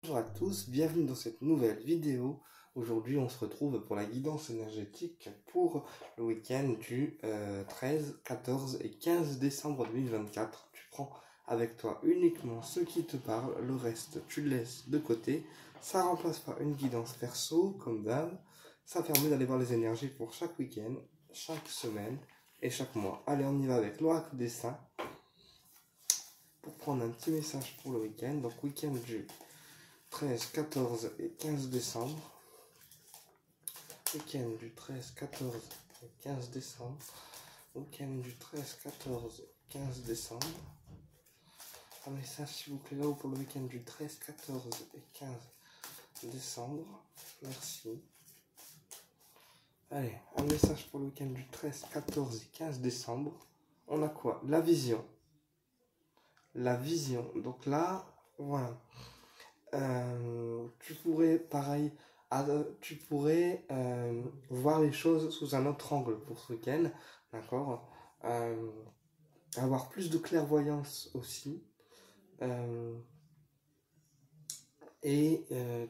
Bonjour à tous, bienvenue dans cette nouvelle vidéo. Aujourd'hui on se retrouve pour la guidance énergétique pour le week-end du 13, 14 et 15 décembre 2024. Tu prends avec toi uniquement ce qui te parle, le reste tu le laisses de côté. Ça remplace pas une guidance perso comme d'hab. Ça permet d'aller voir les énergies pour chaque week-end, chaque semaine et chaque mois. Allez, on y va avec l'oracle des saints pour prendre un petit message pour le week-end. Donc week-end du 13, 14 et 15 décembre. Week-end du 13, 14 et 15 décembre. Week-end du 13, 14 et 15 décembre. Un message s'il vous plaît là-haut pour le week-end du 13, 14 et 15 décembre. Merci. Allez, un message pour le week-end du 13, 14 et 15 décembre. On a quoi? La vision. La vision. Donc là, voilà. Tu pourrais, pareil, tu pourrais voir les choses sous un autre angle pour ce week-end, d'accord, avoir plus de clairvoyance aussi, et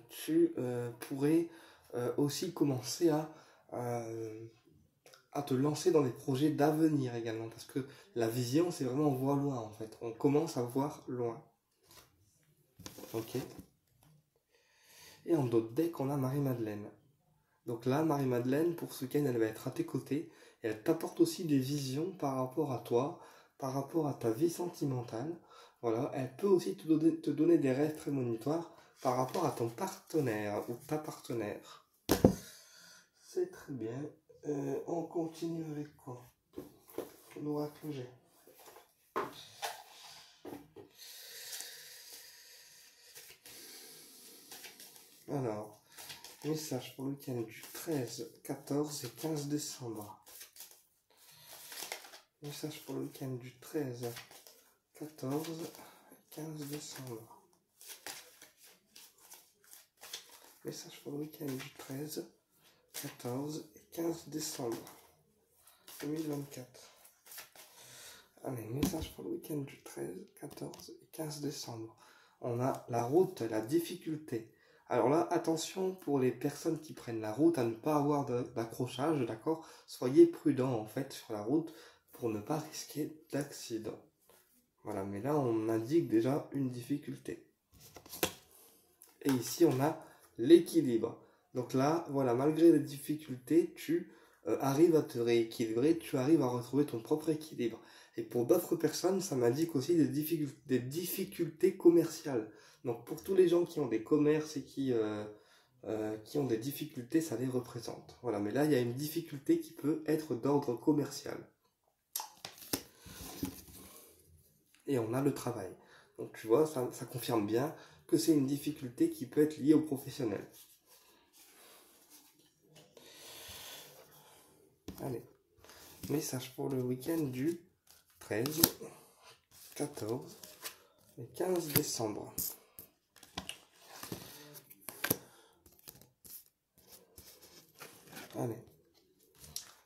tu pourrais aussi commencer à te lancer dans des projets d'avenir également, parce que la vision, c'est vraiment on voit loin en fait, on commence à voir loin. Ok. Et en d'autres decks, on a Marie-Madeleine. Donc là, Marie-Madeleine, pour ce week-end, elle va être à tes côtés. Et elle t'apporte aussi des visions par rapport à toi, par rapport à ta vie sentimentale. Voilà, elle peut aussi te donner des rêves prémonitoires par rapport à ton partenaire ou ta partenaire. C'est très bien. On continue avec quoi? L'oracle G. Alors, message pour le week-end du 13, 14 et 15 décembre. Message pour le week-end du 13, 14 et 15 décembre. Message pour le week-end du 13, 14 et 15 décembre 2024. Allez, message pour le week-end du 13, 14 et 15 décembre. On a la route, la difficulté. Alors là, attention pour les personnes qui prennent la route à ne pas avoir d'accrochage, d'accord? Soyez prudents en fait sur la route pour ne pas risquer d'accident. Voilà, mais là on indique déjà une difficulté. Et ici on a l'équilibre. Donc là, voilà, malgré les difficultés, tu arrives à te rééquilibrer, tu arrives à retrouver ton propre équilibre. Et pour d'autres personnes, ça m'indique aussi des difficultés commerciales. Donc pour tous les gens qui ont des commerces et qui ont des difficultés, ça les représente. Voilà, mais là, il y a une difficulté qui peut être d'ordre commercial. Et on a le travail. Donc tu vois, ça confirme bien que c'est une difficulté qui peut être liée au professionnel. Allez, message pour le week-end du 13, 14 et 15 décembre. Allez,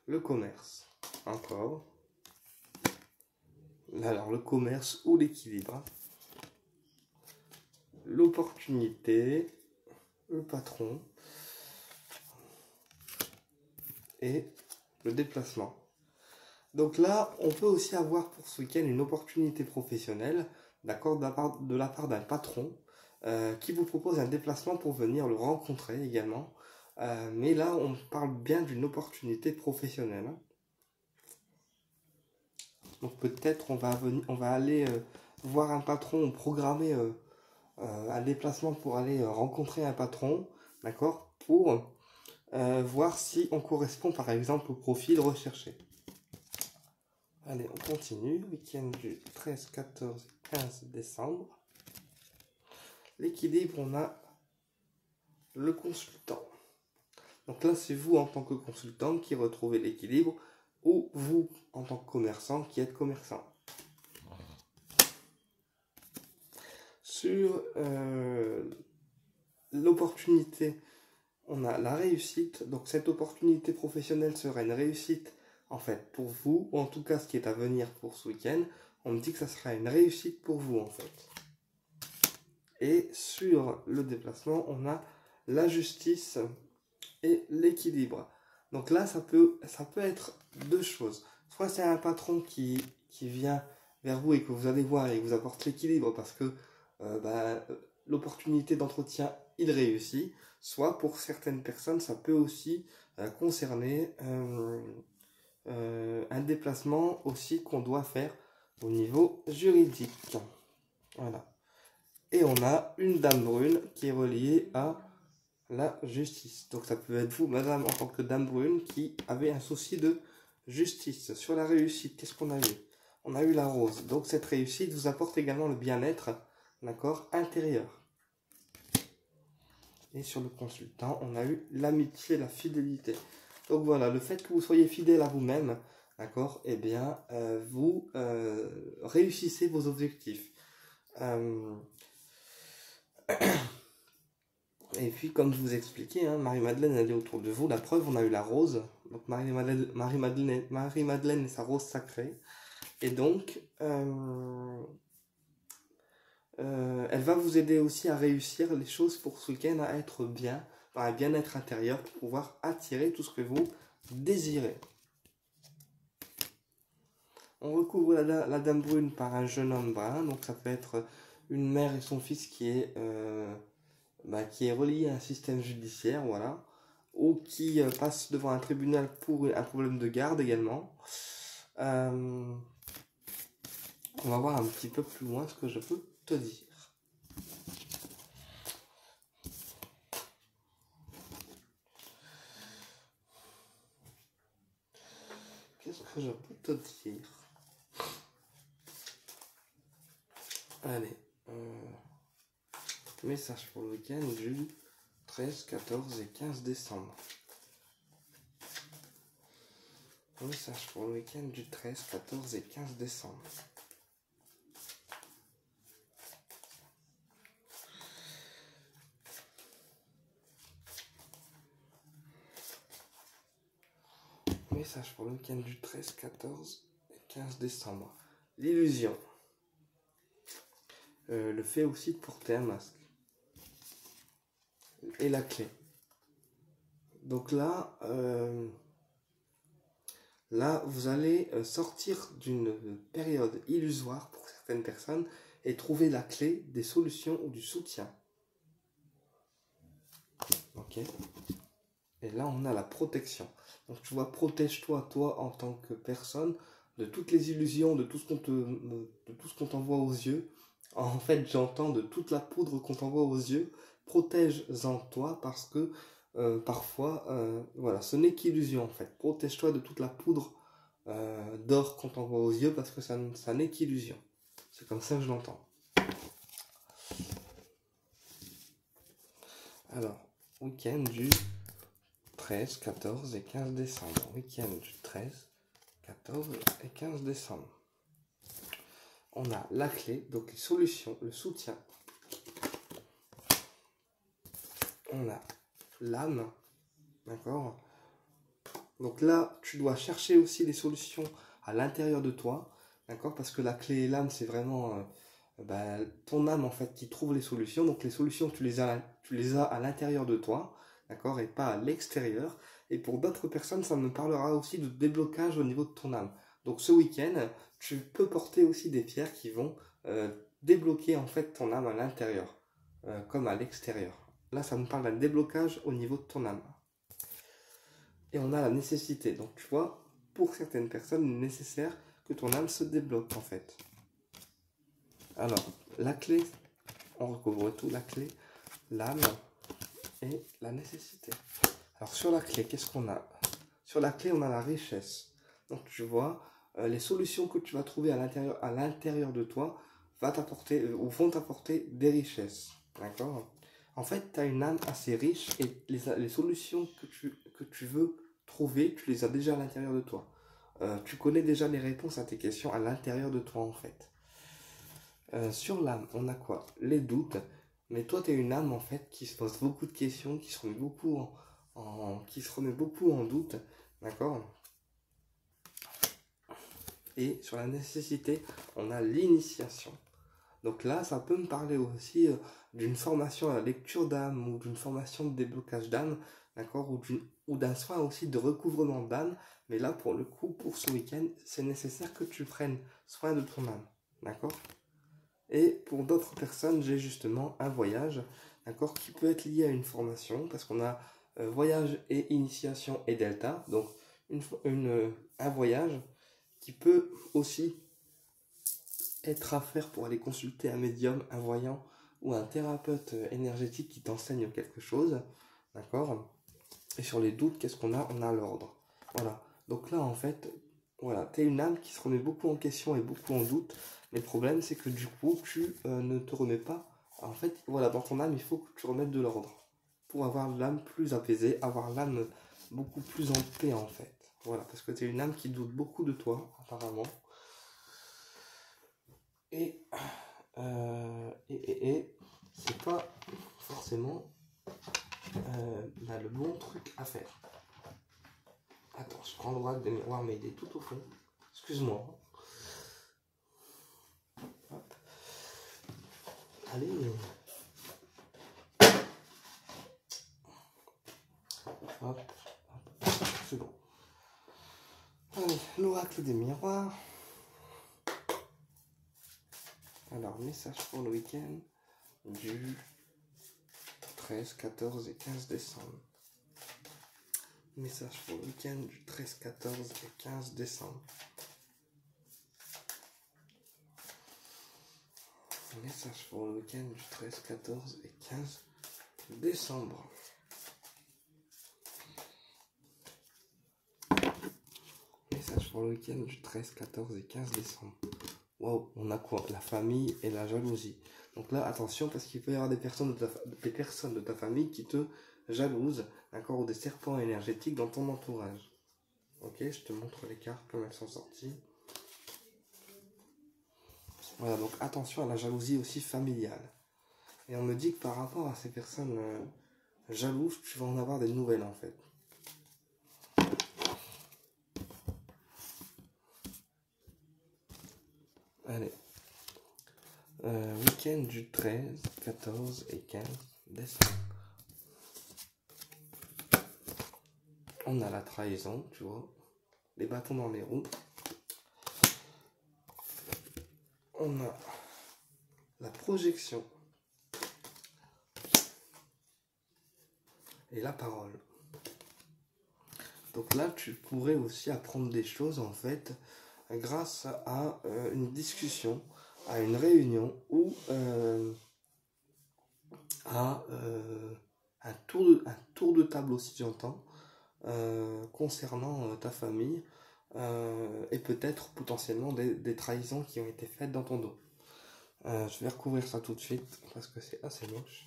le commerce, encore. Alors, le commerce ou l'équilibre. L'opportunité, le patron et le déplacement. Donc là, on peut aussi avoir pour ce week-end une opportunité professionnelle, d'accord, de la part d'un patron qui vous propose un déplacement pour venir le rencontrer également. Mais là, on parle bien d'une opportunité professionnelle. Donc peut-être on va aller voir un patron, programmer un déplacement pour aller rencontrer un patron, d'accord, pour voir si on correspond par exemple au profil recherché. Allez, on continue. Week-end du 13, 14, 15 décembre. L'équilibre, on a le consultant. Donc là, c'est vous en tant que consultant qui retrouvez l'équilibre ou vous en tant que commerçant qui êtes commerçant. Sur l'opportunité, on a la réussite. Donc cette opportunité professionnelle sera une réussite en fait pour vous, ou en tout cas ce qui est à venir pour ce week-end. On me dit que ça sera une réussite pour vous en fait. Et sur le déplacement, on a la justice et l'équilibre. Donc là, ça peut être deux choses. Soit c'est un patron qui vient vers vous et que vous allez voir et vous apporte l'équilibre parce que l'opportunité d'entretien, il réussit. Soit pour certaines personnes, ça peut aussi concerner un déplacement aussi qu'on doit faire au niveau juridique. Voilà. Et on a une dame brune qui est reliée à la justice. Donc ça peut être vous, madame, en tant que dame brune, qui avait un souci de justice. Sur la réussite, qu'est-ce qu'on a eu? On a eu la rose. Donc cette réussite vous apporte également le bien-être, d'accord, intérieur. Et sur le consultant, on a eu l'amitié, la fidélité. Donc voilà, le fait que vous soyez fidèle à vous-même, d'accord, eh bien, vous réussissez vos objectifs. Et puis, comme je vous expliquais, hein, Marie-Madeleine, elle est autour de vous. La preuve, on a eu la rose. Donc, Marie-Madeleine est sa rose sacrée. Et donc, elle va vous aider aussi à réussir les choses pour ce week-end, à être bien, dans un bien-être intérieur, pour pouvoir attirer tout ce que vous désirez. On recouvre la dame brune par un jeune homme brun. Donc, ça peut être une mère et son fils qui est relié à un système judiciaire, voilà, ou qui passe devant un tribunal pour un problème de garde également. On va voir un petit peu plus loin ce que je peux te dire. Qu'est-ce que je peux te dire? Allez, message pour le week-end du 13, 14 et 15 décembre. Message pour le week-end du 13, 14 et 15 décembre. Message pour le week-end du 13, 14 et 15 décembre. L'illusion. Le fait aussi de porter un masque. Et la clé. Donc là, vous allez sortir d'une période illusoire pour certaines personnes et trouver la clé des solutions ou du soutien. Ok. Et là, on a la protection. Donc tu vois, protège-toi, toi, en tant que personne, de toutes les illusions, de tout ce qu'on t'envoie aux yeux. En fait, j'entends de toute la poudre qu'on t'envoie aux yeux. Protège-en toi parce que parfois, voilà, ce n'est qu'illusion en fait. Protège-toi de toute la poudre d'or qu'on t'envoie aux yeux parce que ça n'est qu'illusion. C'est comme ça que je l'entends. Alors, week-end du 13, 14 et 15 décembre. Week-end du 13, 14 et 15 décembre. On a la clé, donc les solutions, le soutien. On a l'âme, d'accord? Donc là, tu dois chercher aussi des solutions à l'intérieur de toi, d'accord? Parce que la clé et l'âme, c'est vraiment ton âme en fait qui trouve les solutions. Donc les solutions, tu les as à l'intérieur de toi, d'accord? Et pas à l'extérieur. Et pour d'autres personnes, ça me parlera aussi de déblocage au niveau de ton âme. Donc ce week-end, tu peux porter aussi des pierres qui vont débloquer en fait ton âme à l'intérieur, comme à l'extérieur. Là, ça me parle d'un déblocage au niveau de ton âme. Et on a la nécessité. Donc tu vois, pour certaines personnes, il est nécessaire que ton âme se débloque en fait. Alors, la clé, on recouvre tout, la clé, l'âme et la nécessité. Alors sur la clé, qu'est-ce qu'on a? Sur la clé, on a la richesse. Donc tu vois, les solutions que tu vas trouver à l'intérieur de toi vont t'apporter des richesses. D'accord? En fait, tu as une âme assez riche et les solutions que tu veux trouver, tu les as déjà à l'intérieur de toi. Tu connais déjà les réponses à tes questions à l'intérieur de toi en fait. Sur l'âme, on a quoi? Les doutes. Mais toi, tu es une âme en fait qui se pose beaucoup de questions, qui se remet beaucoup en doute. D'accord? Et sur la nécessité, on a l'initiation. Donc là, ça peut me parler aussi d'une formation à la lecture d'âme ou d'une formation de déblocage d'âme, d'accord, ou d'un soin aussi de recouvrement d'âme. Mais là, pour le coup, pour ce week-end, c'est nécessaire que tu prennes soin de ton âme, d'accord. Et pour d'autres personnes, j'ai justement un voyage, d'accord, qui peut être lié à une formation, parce qu'on a voyage et initiation et delta, donc un voyage qui peut aussi être à faire pour aller consulter un médium, un voyant ou un thérapeute énergétique qui t'enseigne quelque chose, d'accord. Et sur les doutes, qu'est-ce qu'on a? On a l'ordre. Voilà. Donc là, en fait, voilà, tu es une âme qui se remet beaucoup en question et beaucoup en doute. Mais le problème, c'est que du coup, tu ne te remets pas. En fait, voilà, dans ton âme, il faut que tu remettes de l'ordre. Pour avoir l'âme plus apaisée, avoir l'âme beaucoup plus en paix, en fait. Voilà, parce que tu es une âme qui doute beaucoup de toi, apparemment. Et c'est pas forcément le bon truc à faire. Attends, je prends le bras de miroir, mais il est tout au fond. Excuse-moi. Hop. Allez. Hop. C'est bon. Allez, l'oracle des miroirs. Alors, message pour le week-end du 13, 14 et 15 décembre. Message pour le week-end du 13, 14 et 15 décembre. Message pour le week-end du 13, 14 et 15 décembre. Message pour le week-end du 13, 14 et 15 décembre. Waouh, on a quoi? La famille et la jalousie. Donc là, attention, parce qu'il peut y avoir des personnes de ta famille qui te jalousent, d'accord, ou des serpents énergétiques dans ton entourage. Ok, je te montre les cartes, comme elles sont sorties. Voilà, donc attention à la jalousie aussi familiale. Et on me dit que par rapport à ces personnes jalouses, tu vas en avoir des nouvelles en fait. Allez. Week-end du 13, 14 et 15 décembre. On a la trahison, tu vois. Les bâtons dans les roues. On a la projection. Et la parole. Donc là, tu pourrais aussi apprendre des choses en fait grâce à une discussion, à une réunion ou à un tour de table aussi, j'entends, concernant ta famille et peut-être potentiellement des trahisons qui ont été faites dans ton dos. Je vais recouvrir ça tout de suite parce que c'est assez moche.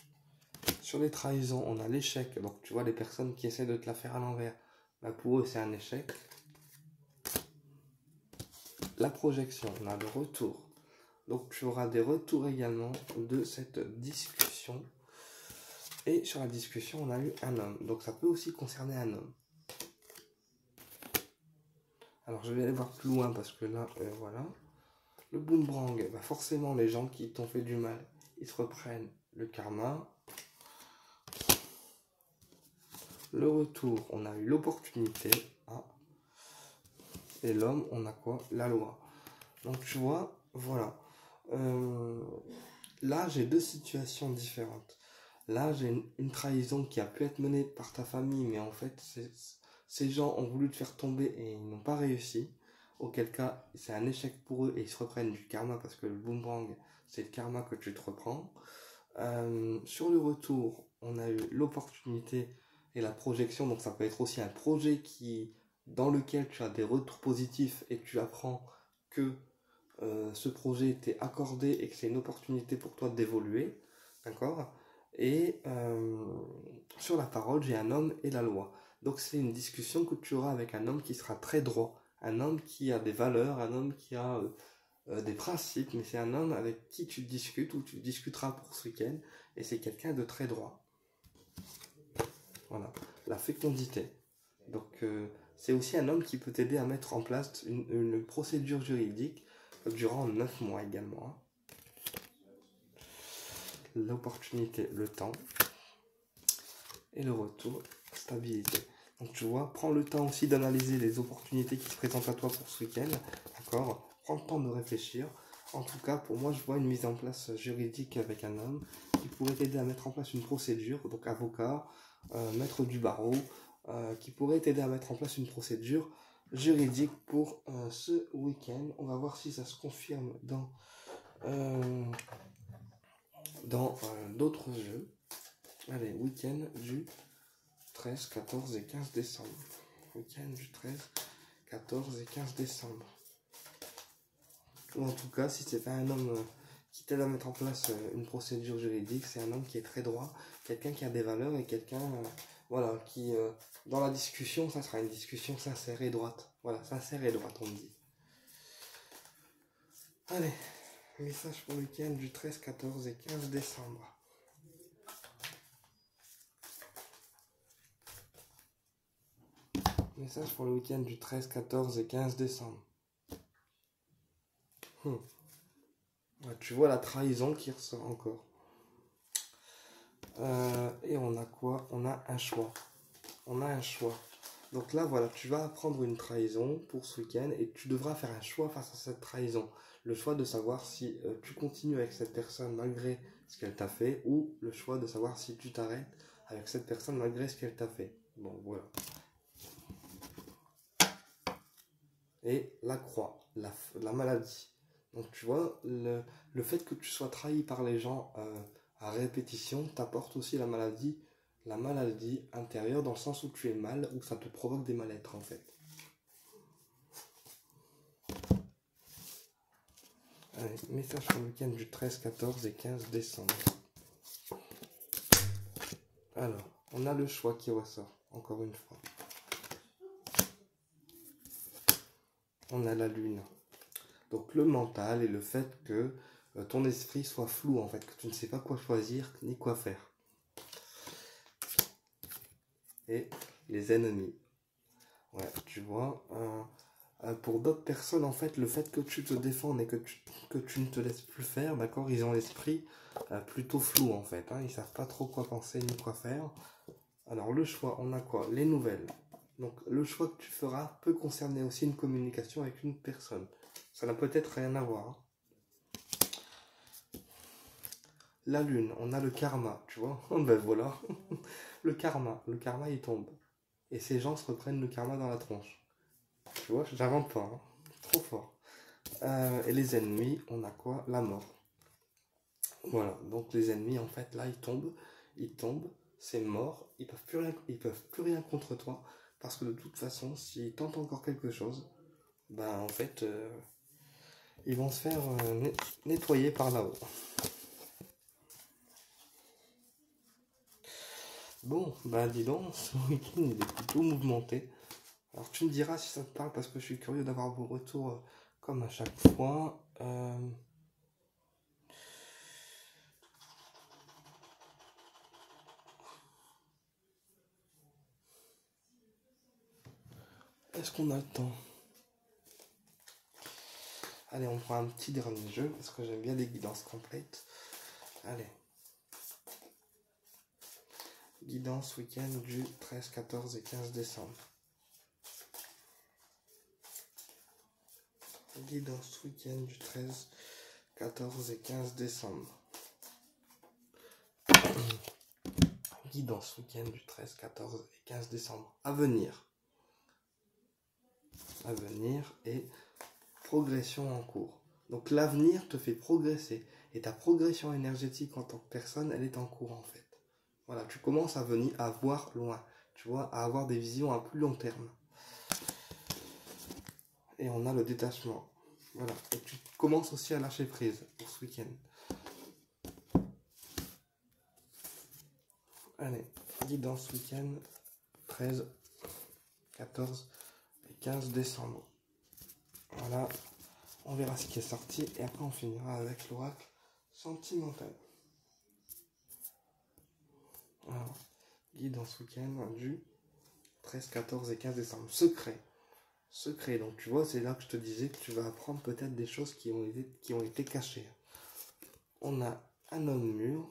Sur les trahisons, on a l'échec. Donc tu vois les personnes qui essaient de te la faire à l'envers. Bah, pour eux, c'est un échec. La projection, on a le retour. Donc tu auras des retours également de cette discussion. Et sur la discussion, on a eu un homme. Donc ça peut aussi concerner un homme. Alors je vais aller voir plus loin parce que là, voilà. Le boomerang, bah forcément les gens qui t'ont fait du mal, ils se reprennent le karma. Le retour, on a eu l'opportunité. Ah. Et l'homme, on a quoi? La loi. Donc tu vois, voilà. Là, j'ai deux situations différentes. Là, j'ai une trahison qui a pu être menée par ta famille, mais en fait, ces gens ont voulu te faire tomber et ils n'ont pas réussi. Auquel cas, c'est un échec pour eux et ils se reprennent du karma parce que le boomerang, c'est le karma que tu te reprends. Sur le retour, on a eu l'opportunité et la projection. Donc ça peut être aussi un projet dans lequel tu as des retours positifs et tu apprends que ce projet t'est accordé et que c'est une opportunité pour toi d'évoluer. D'accord? Et sur la parole, j'ai un homme et la loi. Donc c'est une discussion que tu auras avec un homme qui sera très droit, un homme qui a des valeurs, un homme qui a des principes, mais c'est un homme avec qui tu discutes ou tu discuteras pour ce week-end, et c'est quelqu'un de très droit. Voilà, la fécondité. Donc c'est aussi un homme qui peut t'aider à mettre en place une procédure juridique durant 9 mois également. l'opportunité, le temps. Et le retour, stabilité. Donc tu vois, prends le temps aussi d'analyser les opportunités qui se présentent à toi pour ce week-end. D'accord? Prends le temps de réfléchir. En tout cas, pour moi, je vois une mise en place juridique avec un homme qui pourrait t'aider à mettre en place une procédure, donc avocat, maître du barreau, qui pourrait t'aider à mettre en place une procédure juridique pour ce week-end. On va voir si ça se confirme dans d'autres jeux. Allez, week-end du 13, 14 et 15 décembre. Week-end du 13, 14 et 15 décembre. Ou en tout cas, si c'est un homme qui t'aide à mettre en place une procédure juridique, c'est un homme qui est très droit, quelqu'un qui a des valeurs et quelqu'un voilà, qui, dans la discussion, ça sera une discussion sincère et droite. Voilà, sincère et droite, on me dit. Allez, message pour le week-end du 13, 14 et 15 décembre. Message pour le week-end du 13, 14 et 15 décembre. Ouais, tu vois la trahison qui ressort encore. Et on a quoi? On a un choix. On a un choix. Donc là, voilà, tu vas apprendre une trahison pour ce week-end et tu devras faire un choix face à cette trahison. Le choix de savoir si tu continues avec cette personne malgré ce qu'elle t'a fait ou le choix de savoir si tu t'arrêtes avec cette personne malgré ce qu'elle t'a fait. Bon, voilà. Et la croix, la maladie. Donc tu vois, le fait que tu sois trahi par les gens à répétition t'apporte aussi la maladie intérieure dans le sens où tu es mal, où ça te provoque des mal-être en fait. Allez, message pour le week-end du 13, 14 et 15 décembre. Alors, on a le choix qui ressort, encore une fois. On a la lune. Donc le mental et le fait que ton esprit soit flou en fait, que tu ne sais pas quoi choisir ni quoi faire. Et les ennemis. Ouais, tu vois, pour d'autres personnes en fait, le fait que tu te défendes et que tu ne te laisses plus faire, d'accord, ils ont l'esprit plutôt flou en fait, hein, ils savent pas trop quoi penser ni quoi faire. Alors le choix, on a quoi? Les nouvelles. Donc le choix que tu feras peut concerner aussi une communication avec une personne. Ça n'a peut-être rien à voir. Hein. La lune, on a le karma, tu vois. Ben voilà. Le karma il tombe. Et ces gens se reprennent le karma dans la tronche. Tu vois, j'invente pas. Hein. Trop fort. Et les ennemis, on a quoi? La mort. Voilà, donc les ennemis, en fait, là, ils tombent, c'est mort, ils peuvent plus rien contre toi, parce que de toute façon, s'ils tentent encore quelque chose, ben en fait, ils vont se faire nettoyer par là-haut. Bon, bah dis donc, ce week-end il est plutôt mouvementé. Alors tu me diras si ça te parle, parce que je suis curieux d'avoir vos retours comme à chaque fois. Est-ce qu'on a le temps? Allez, on prend un petit dernier jeu, parce que j'aime bien les guidances complètes. Allez. Guidance week-end du 13, 14 et 15 décembre. Guidance week-end du 13, 14 et 15 décembre. Guidance week-end du 13, 14 et 15 décembre. À venir. À venir et progression en cours. Donc l'avenir te fait progresser. Et ta progression énergétique en tant que personne, elle est en cours en fait. Voilà, tu commences à venir à voir loin. Tu vois, à avoir des visions à plus long terme. Et on a le détachement. Voilà. Et tu commences aussi à lâcher prise pour ce week-end. Allez, guidance week-end 13, 14 et 15 décembre. Voilà. On verra ce qui est sorti et après on finira avec l'oracle sentimental. Alors, guidance week-end du 13, 14 et 15 décembre. Secret, donc tu vois, c'est là que je te disais que tu vas apprendre peut-être des choses qui ont été cachées. On a un homme mûr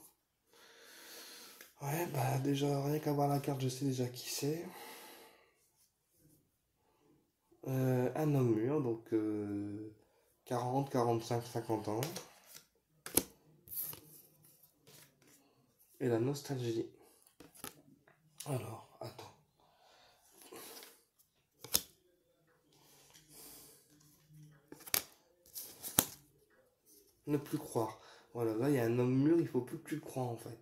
Ouais, bah déjà, rien qu'à voir la carte, je sais déjà qui c'est. Un homme mûr, donc 40, 45, 50 ans. Et la nostalgie. Alors, attends. Ne plus croire. Voilà, là, il y a un homme mûr, il faut plus que tu le crois, en fait.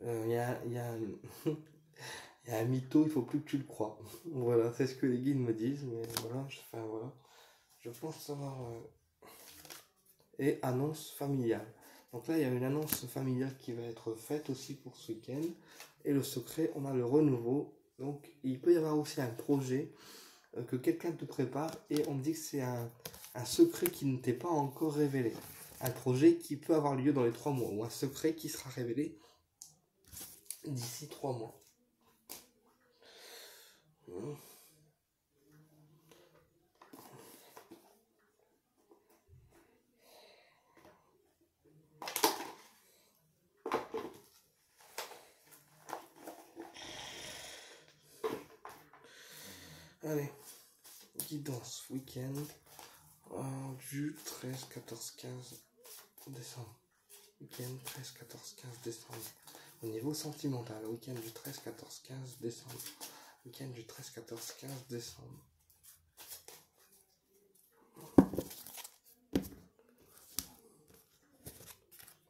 Il y a un... il y a un mytho, il faut plus que tu le crois. Voilà, c'est ce que les guides me disent, mais voilà, enfin, voilà. Je pense savoir... Et annonce familiale. Donc là, il y a une annonce familiale qui va être faite aussi pour ce week-end. Et le secret, on a le renouveau. Donc, il peut y avoir aussi un projet que quelqu'un te prépare et on me dit que c'est un secret qui ne t'est pas encore révélé. Un projet qui peut avoir lieu dans les 3 mois ou un secret qui sera révélé d'ici 3 mois. Allez, guidance week-end du 13, 14, 15 décembre. Week-end 13, 14, 15 décembre. Au niveau sentimental, week-end du 13, 14, 15 décembre. Week-end du 13, 14, 15 décembre.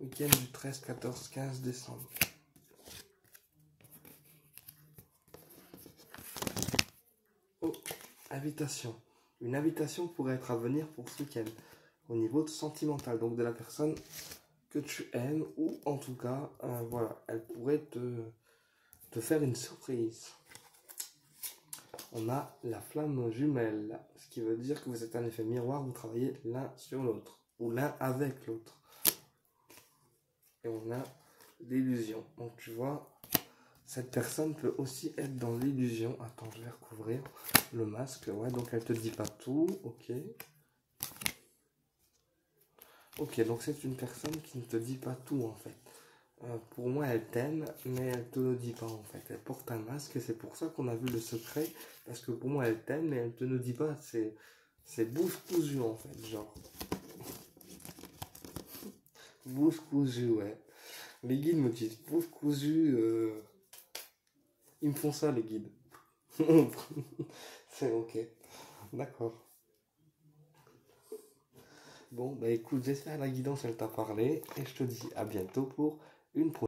Week-end du 13, 14, 15 décembre. Oh, invitation. Une invitation pourrait être à venir pour ce week-end. Au niveau sentimental, donc de la personne que tu aimes, ou en tout cas, voilà, elle pourrait te faire une surprise. On a la flamme jumelle, ce qui veut dire que vous êtes un effet miroir, vous travaillez l'un sur l'autre, ou l'un avec l'autre. Et on a l'illusion. Donc tu vois, cette personne peut aussi être dans l'illusion. Attends, je vais recouvrir le masque. Ouais, donc elle te dit pas tout. Ok. Ok, donc c'est une personne qui ne te dit pas tout en fait. Pour moi, elle t'aime, mais elle te le dit pas en fait. Elle porte un masque et c'est pour ça qu'on a vu le secret. Parce que pour moi, elle t'aime, mais elle te le dit pas. C'est bouche cousue en fait, genre. Bouche cousue, ouais. Les guides me disent bouche cousue. Ils me font ça, les guides. C'est ok. D'accord. Bon, bah écoute, j'espère que la guidance, elle t'a parlé. Et je te dis à bientôt pour une prochaine.